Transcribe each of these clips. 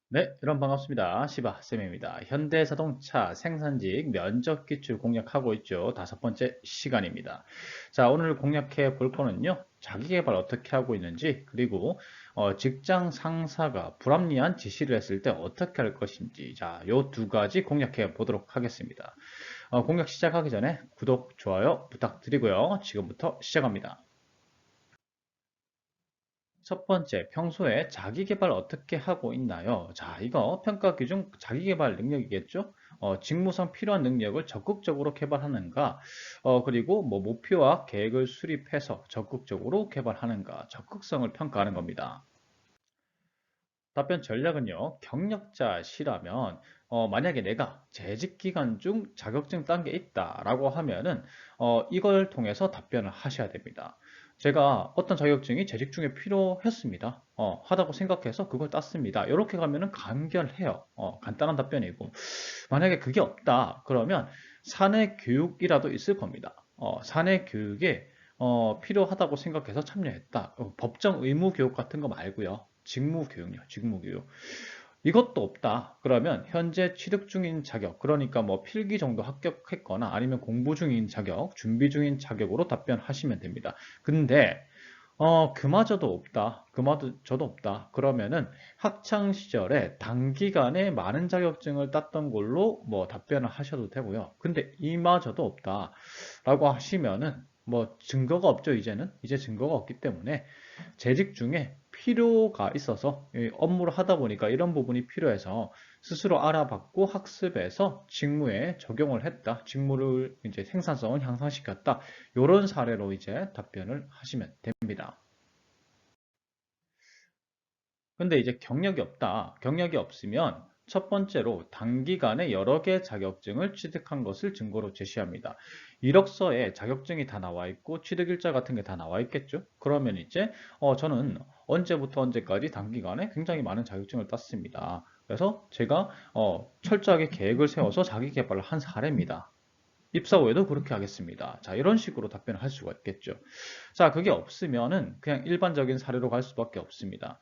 네, 여러분 반갑습니다. 시바쌤입니다. 현대자동차 생산직 면접 기출 공략하고 있죠. 다섯 번째 시간입니다. 자, 오늘 공략해 볼 거는요. 자기계발 어떻게 하고 있는지, 그리고 직장 상사가 불합리한 지시를 했을 때 어떻게 할 것인지, 자, 요 두 가지 공략해 보도록 하겠습니다. 공략 시작하기 전에 구독, 좋아요 부탁드리고요. 지금부터 시작합니다. 첫 번째, 평소에 자기 개발 어떻게 하고 있나요? 자, 이거 평가 기준 자기 개발 능력이겠죠? 직무상 필요한 능력을 적극적으로 개발하는가? 그리고 뭐 목표와 계획을 수립해서 적극적으로 개발하는가? 적극성을 평가하는 겁니다. 답변 전략은요, 경력자시라면, 만약에 내가 재직 기간 중 자격증 딴 게 있다라고 하면은, 이걸 통해서 답변을 하셔야 됩니다. 제가 어떤 자격증이 재직 중에 필요했습니다. 하다고 생각해서 그걸 땄습니다. 이렇게 가면은 간결해요. 간단한 답변이고. 만약에 그게 없다, 그러면 사내 교육이라도 있을 겁니다. 사내 교육에 필요하다고 생각해서 참여했다. 법정 의무 교육 같은 거 말고요. 직무 교육요, 직무 교육. 이것도 없다. 그러면 현재 취득 중인 자격, 그러니까 뭐 필기 정도 합격했거나 아니면 공부 중인 자격, 준비 중인 자격으로 답변하시면 됩니다. 근데 그마저도 없다. 그마저도 없다. 그러면은 학창 시절에 단기간에 많은 자격증을 땄던 걸로 뭐 답변을 하셔도 되고요. 근데 이마저도 없다. 라고 하시면은 뭐 증거가 없죠, 이제는. 이제 증거가 없기 때문에 재직 중에 필요가 있어서 업무를 하다 보니까 이런 부분이 필요해서 스스로 알아봤고 학습해서 직무에 적용을 했다. 직무를 이제 생산성을 향상시켰다. 이런 사례로 이제 답변을 하시면 됩니다. 근데 이제 경력이 없다. 경력이 없으면 첫 번째로 단기간에 여러 개 자격증을 취득한 것을 증거로 제시합니다. 이력서에 자격증이 다 나와 있고 취득일자 같은 게 다 나와 있겠죠? 그러면 이제 저는 언제부터 언제까지 단기간에 굉장히 많은 자격증을 땄습니다. 그래서 제가 철저하게 계획을 세워서 자기 개발을 한 사례입니다. 입사 후에도 그렇게 하겠습니다. 자, 이런 식으로 답변을 할 수가 있겠죠. 자, 그게 없으면은 그냥 일반적인 사례로 갈 수밖에 없습니다.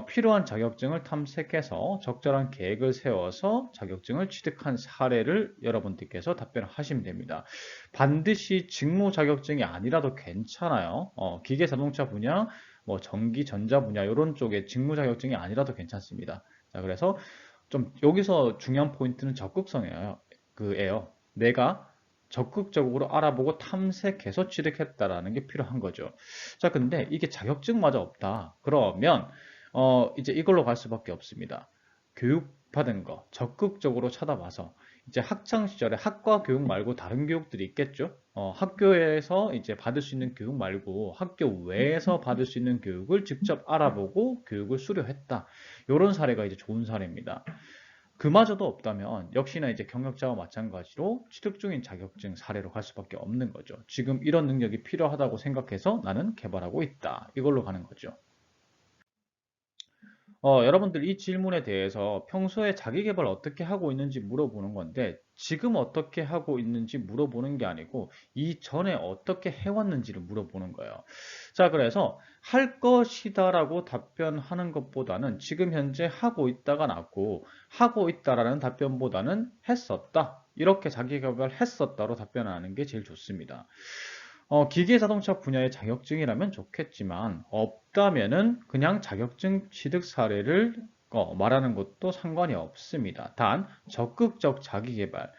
필요한 자격증을 탐색해서 적절한 계획을 세워서 자격증을 취득한 사례를 여러분들께서 답변을 하시면 됩니다. 반드시 직무 자격증이 아니라도 괜찮아요. 기계 자동차 분야, 뭐 전기 전자 분야 이런 쪽에 직무 자격증이 아니라도 괜찮습니다. 자, 그래서 좀 여기서 중요한 포인트는 적극성이에요. 그예요. 내가 적극적으로 알아보고 탐색해서 취득했다라는 게 필요한 거죠. 자, 근데 이게 자격증마저 없다. 그러면 이제 이걸로 갈 수밖에 없습니다. 교육받은 거 적극적으로 찾아봐서 이제 학창 시절에 학과 교육 말고 다른 교육들이 있겠죠. 학교에서 이제 받을 수 있는 교육 말고 학교 외에서 받을 수 있는 교육을 직접 알아보고 교육을 수료했다. 이런 사례가 이제 좋은 사례입니다. 그마저도 없다면 역시나 이제 경력자와 마찬가지로 취득 중인 자격증 사례로 갈 수밖에 없는 거죠. 지금 이런 능력이 필요하다고 생각해서 나는 개발하고 있다. 이걸로 가는 거죠. 여러분들 이 질문에 대해서 평소에 자기 개발 어떻게 하고 있는지 물어보는 건데 지금 어떻게 하고 있는지 물어보는 게 아니고 이전에 어떻게 해왔는지를 물어보는 거예요. 자, 그래서 할 것이다라고 답변하는 것보다는 지금 현재 하고 있다가 낫고 하고 있다라는 답변보다는 했었다. 이렇게 자기 개발 했었다로 답변하는 게 제일 좋습니다. 기계 자동차 분야의 자격증이라면 좋겠지만 없다면은 그냥 자격증 취득 사례를 말하는 것도 상관이 없습니다. 단 적극적 자기 개발.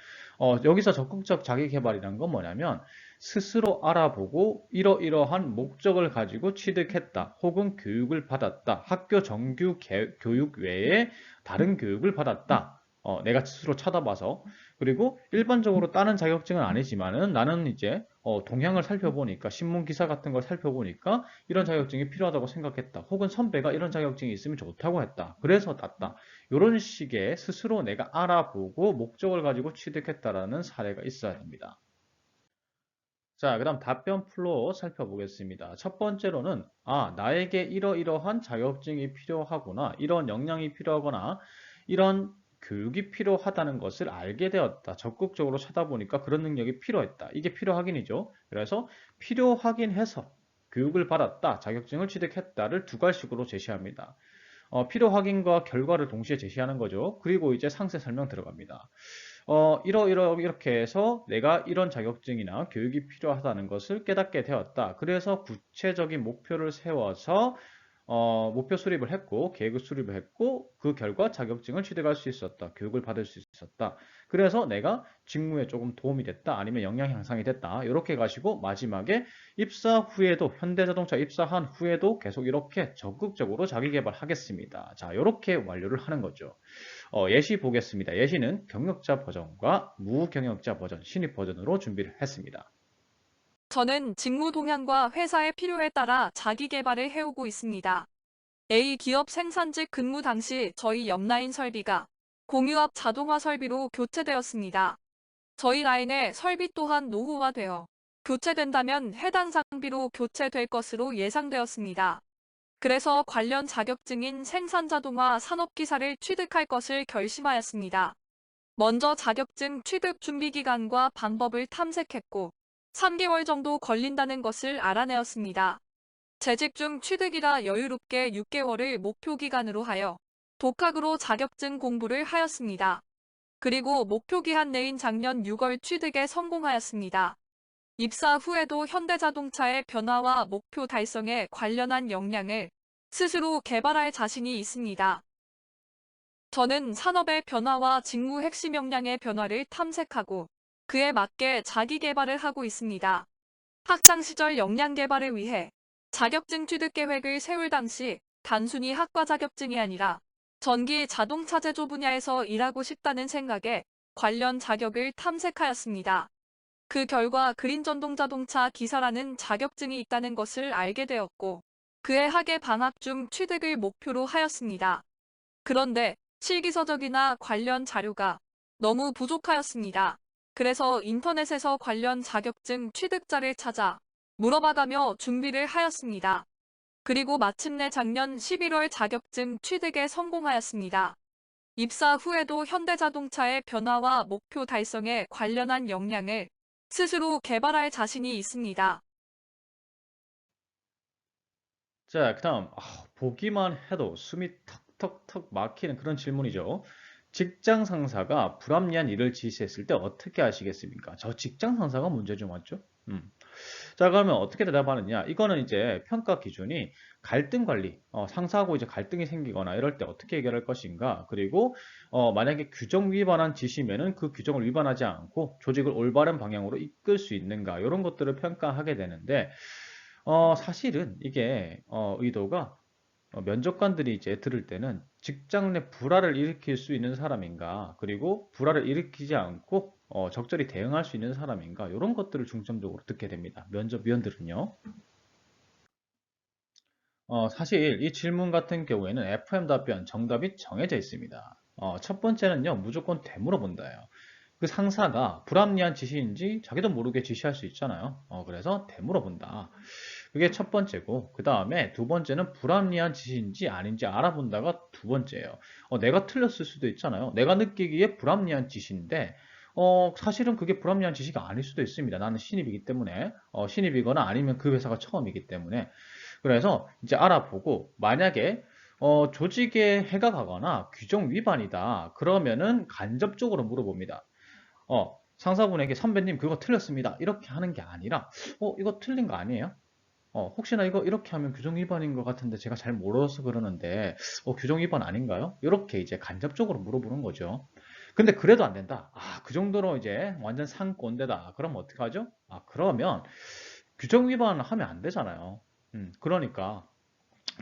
여기서 적극적 자기 개발이란 건 뭐냐면 스스로 알아보고 이러이러한 목적을 가지고 취득했다. 혹은 교육을 받았다. 학교 정규 교육 외에 다른 교육을 받았다. 내가 스스로 찾아봐서 그리고 일반적으로 따는 자격증은 아니지만은 나는 이제 동향을 살펴보니까 신문 기사 같은 걸 살펴보니까 이런 자격증이 필요하다고 생각했다. 혹은 선배가 이런 자격증이 있으면 좋다고 했다. 그래서 땄다. 이런 식의 스스로 내가 알아보고 목적을 가지고 취득했다라는 사례가 있어야 됩니다. 자, 그다음 답변 플로우 살펴보겠습니다. 첫 번째로는 나에게 이러이러한 자격증이 필요하구나. 이런 역량이 필요하거나 이런 교육이 필요하다는 것을 알게 되었다. 적극적으로 찾아보니까 그런 능력이 필요했다. 이게 필요하긴이죠. 그래서 필요하긴 해서 교육을 받았다. 자격증을 취득했다를 두 가지식으로 제시합니다. 필요 확인과 결과를 동시에 제시하는 거죠. 그리고 이제 상세 설명 들어갑니다. 이렇게 해서 내가 이런 자격증이나 교육이 필요하다는 것을 깨닫게 되었다. 그래서 구체적인 목표를 세워서 목표 수립을 했고, 계획을 수립을 했고, 그 결과 자격증을 취득할 수 있었다. 교육을 받을 수 있었다. 그래서 내가 직무에 조금 도움이 됐다. 아니면 역량 향상이 됐다. 이렇게 가시고, 마지막에 입사 후에도, 현대자동차 입사한 후에도 계속 이렇게 적극적으로 자기 개발하겠습니다. 자, 이렇게 완료를 하는 거죠. 예시 보겠습니다. 예시는 경력자 버전과 무경력자 버전, 신입 버전으로 준비를 했습니다. 저는 직무 동향과 회사의 필요에 따라 자기 개발을 해오고 있습니다. A 기업 생산직 근무 당시 저희 옆라인 설비가 공유업 자동화 설비로 교체되었습니다. 저희 라인의 설비 또한 노후화되어 교체된다면 해당 장비로 교체될 것으로 예상되었습니다. 그래서 관련 자격증인 생산자동화 산업기사를 취득할 것을 결심하였습니다. 먼저 자격증 취득 준비 기간과 방법을 탐색했고 3개월 정도 걸린다는 것을 알아내었습니다. 재직 중 취득이라 여유롭게 6개월을 목표 기간으로 하여 독학으로 자격증 공부를 하였습니다. 그리고 목표 기한 내인 작년 6월 취득에 성공하였습니다. 입사 후에도 현대자동차의 변화와 목표 달성에 관련한 역량을 스스로 개발할 자신이 있습니다. 저는 산업의 변화와 직무 핵심 역량의 변화를 탐색하고 그에 맞게 자기 개발을 하고 있습니다. 학창 시절 역량 개발을 위해 자격증 취득 계획을 세울 당시 단순히 학과 자격증이 아니라 전기 자동차 제조 분야에서 일하고 싶다는 생각에 관련 자격을 탐색하였습니다. 그 결과 그린전동자동차 기사라는 자격증이 있다는 것을 알게 되었고 그해 학예 방학 중 취득을 목표로 하였습니다. 그런데 실기서적이나 관련 자료가 너무 부족하였습니다. 그래서 인터넷에서 관련 자격증 취득자를 찾아 물어봐가며 준비를 하였습니다. 그리고 마침내 작년 11월 자격증 취득에 성공하였습니다. 입사 후에도 현대자동차의 변화와 목표 달성에 관련한 역량을 스스로 개발할 자신이 있습니다. 자, 그다음 보기만 해도 숨이 턱턱턱 막히는 그런 질문이죠. 직장 상사가 불합리한 일을 지시했을 때 어떻게 하시겠습니까? 저 직장 상사가 문제 좀 왔죠? 자, 그러면 어떻게 대답하느냐? 이거는 이제 평가 기준이 갈등 관리, 상사하고 이제 갈등이 생기거나 이럴 때 어떻게 해결할 것인가? 그리고 만약에 규정 위반한 지시면은 그 규정을 위반하지 않고 조직을 올바른 방향으로 이끌 수 있는가? 이런 것들을 평가하게 되는데 사실은 이게 의도가 면접관들이 이제 들을 때는 직장 내 불화를 일으킬 수 있는 사람인가, 그리고 불화를 일으키지 않고 적절히 대응할 수 있는 사람인가, 이런 것들을 중점적으로 듣게 됩니다. 면접위원들은요. 사실 이 질문 같은 경우에는 FM 답변 정답이 정해져 있습니다. 첫 번째는요, 무조건 되물어본다예요. 그 상사가 불합리한 지시인지 자기도 모르게 지시할 수 있잖아요. 그래서 되물어본다. 그게 첫 번째고, 그 다음에 두 번째는 불합리한 지시인지 아닌지 알아본다가 두 번째예요. 내가 틀렸을 수도 있잖아요. 내가 느끼기에 불합리한 지시인데, 사실은 그게 불합리한 지시가 아닐 수도 있습니다. 나는 신입이기 때문에, 신입이거나 아니면 그 회사가 처음이기 때문에. 그래서 이제 알아보고, 만약에 조직에 해가 가거나 규정 위반이다. 그러면은 간접적으로 물어봅니다. 상사분에게 선배님 그거 틀렸습니다. 이렇게 하는 게 아니라, 이거 틀린 거 아니에요? 혹시나 이거 이렇게 하면 규정 위반인 것 같은데 제가 잘 몰라서 그러는데, 규정 위반 아닌가요? 이렇게 이제 간접적으로 물어보는 거죠. 근데 그래도 안 된다. 그 정도로 이제 완전 상꼰대다. 그럼 어떡하죠? 그러면 규정 위반을 하면 안 되잖아요. 그러니까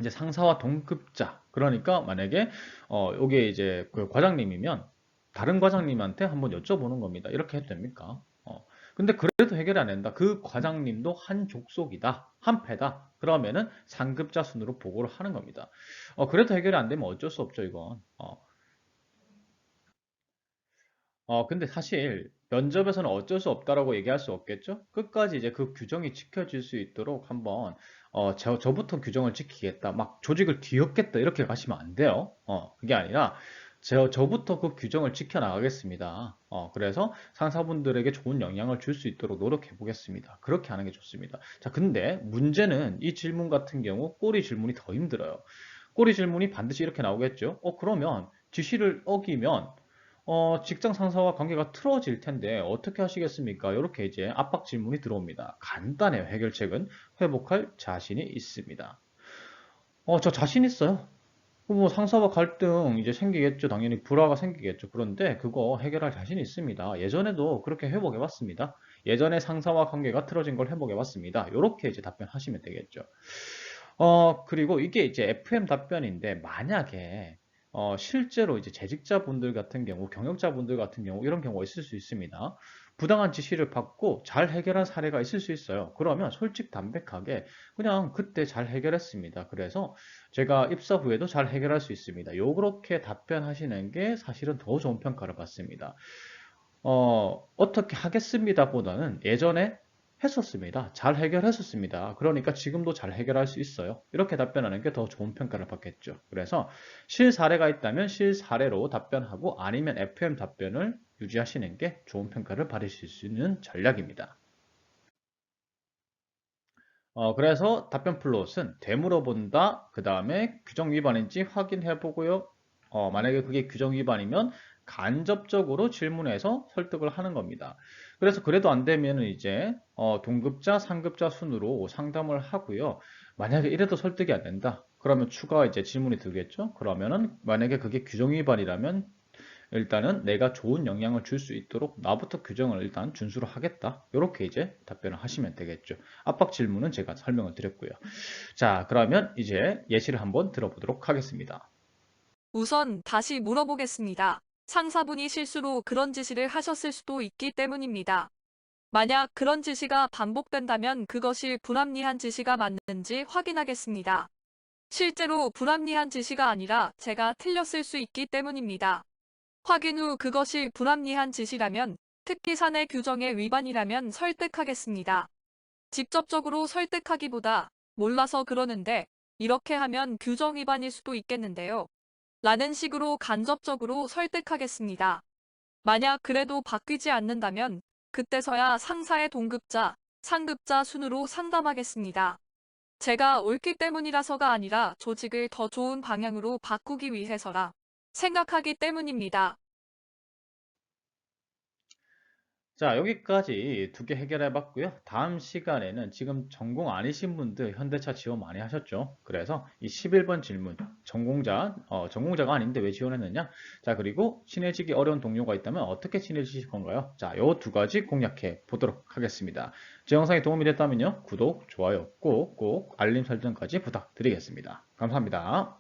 이제 상사와 동급자. 그러니까 만약에 요게 이제 그 과장님이면 다른 과장님한테 한번 여쭤보는 겁니다. 이렇게 해도 됩니까? 근데 그래도 해결이 안 된다. 그 과장님도 한 족속이다. 한 패다. 그러면은 상급자 순으로 보고를 하는 겁니다. 그래도 해결이 안 되면 어쩔 수 없죠, 이건. 근데 사실 면접에서는 어쩔 수 없다라고 얘기할 수 없겠죠? 끝까지 이제 그 규정이 지켜질 수 있도록 한번 저부터 규정을 지키겠다, 막 조직을 뒤엎겠다 이렇게 가시면 안 돼요. 그게 아니라 저부터 그 규정을 지켜나가겠습니다. 그래서 상사분들에게 좋은 영향을 줄 수 있도록 노력해 보겠습니다. 그렇게 하는 게 좋습니다. 자, 근데 문제는 이 질문 같은 경우 꼬리 질문이 더 힘들어요. 꼬리 질문이 반드시 이렇게 나오겠죠. 그러면 지시를 어기면 직장 상사와 관계가 틀어질 텐데 어떻게 하시겠습니까? 이렇게 이제 압박 질문이 들어옵니다. 간단해요. 해결책은 회복할 자신이 있습니다. 저 자신 있어요. 뭐 상사와 갈등 이제 생기겠죠. 당연히 불화가 생기겠죠. 그런데 그거 해결할 자신이 있습니다. 예전에도 그렇게 회복해 봤습니다. 예전에 상사와 관계가 틀어진 걸 회복해 봤습니다. 이렇게 이제 답변하시면 되겠죠. 그리고 이게 이제 FM 답변인데 만약에 실제로 이제 재직자분들 같은 경우, 경영자분들 같은 경우 이런 경우가 있을 수 있습니다. 부당한 지시를 받고 잘 해결한 사례가 있을 수 있어요. 그러면 솔직담백하게 그냥 그때 잘 해결했습니다. 그래서 제가 입사 후에도 잘 해결할 수 있습니다. 요렇게 답변하시는 게 사실은 더 좋은 평가를 받습니다. 어떻게 하겠습니다 보다는 예전에 했었습니다. 잘 해결했었습니다. 그러니까 지금도 잘 해결할 수 있어요. 이렇게 답변하는 게 더 좋은 평가를 받겠죠. 그래서 실사례가 있다면 실사례로 답변하고 아니면 FM 답변을 유지하시는 게 좋은 평가를 받으실 수 있는 전략입니다. 그래서 답변 플롯은 되물어본다, 그 다음에 규정 위반인지 확인해 보고요. 만약에 그게 규정 위반이면 간접적으로 질문해서 설득을 하는 겁니다. 그래서 그래도 안 되면 이제 동급자, 상급자 순으로 상담을 하고요. 만약에 이래도 설득이 안 된다. 그러면 추가 이제 질문이 들겠죠. 그러면은 만약에 그게 규정 위반이라면 일단은 내가 좋은 영향을 줄 수 있도록 나부터 규정을 일단 준수를 하겠다. 이렇게 이제 답변을 하시면 되겠죠. 압박 질문은 제가 설명을 드렸고요. 자, 그러면 이제 예시를 한번 들어보도록 하겠습니다. 우선 다시 물어보겠습니다. 상사분이 실수로 그런 지시를 하셨을 수도 있기 때문입니다. 만약 그런 지시가 반복된다면 그것이 불합리한 지시가 맞는지 확인하겠습니다. 실제로 불합리한 지시가 아니라 제가 틀렸을 수 있기 때문입니다. 확인 후 그것이 불합리한 지시라면, 특히 사내 규정의 위반이라면 설득하겠습니다. 직접적으로 설득하기보다 몰라서 그러는데 이렇게 하면 규정 위반일 수도 있겠는데요. 라는 식으로 간접적으로 설득하겠습니다. 만약 그래도 바뀌지 않는다면 그때서야 상사의 동급자, 상급자 순으로 상담하겠습니다. 제가 옳기 때문이라서가 아니라 조직을 더 좋은 방향으로 바꾸기 위해서라 생각하기 때문입니다. 자, 여기까지 두 개 해결해 봤고요. 다음 시간에는 지금 전공 아니신 분들 현대차 지원 많이 하셨죠? 그래서 이 11번 질문, 전공자가 아닌데 왜 지원했느냐? 자, 그리고 친해지기 어려운 동료가 있다면 어떻게 친해지실 건가요? 자, 요 두 가지 공략해 보도록 하겠습니다. 제 영상이 도움이 됐다면요. 구독, 좋아요 꼭 알림 설정까지 부탁드리겠습니다. 감사합니다.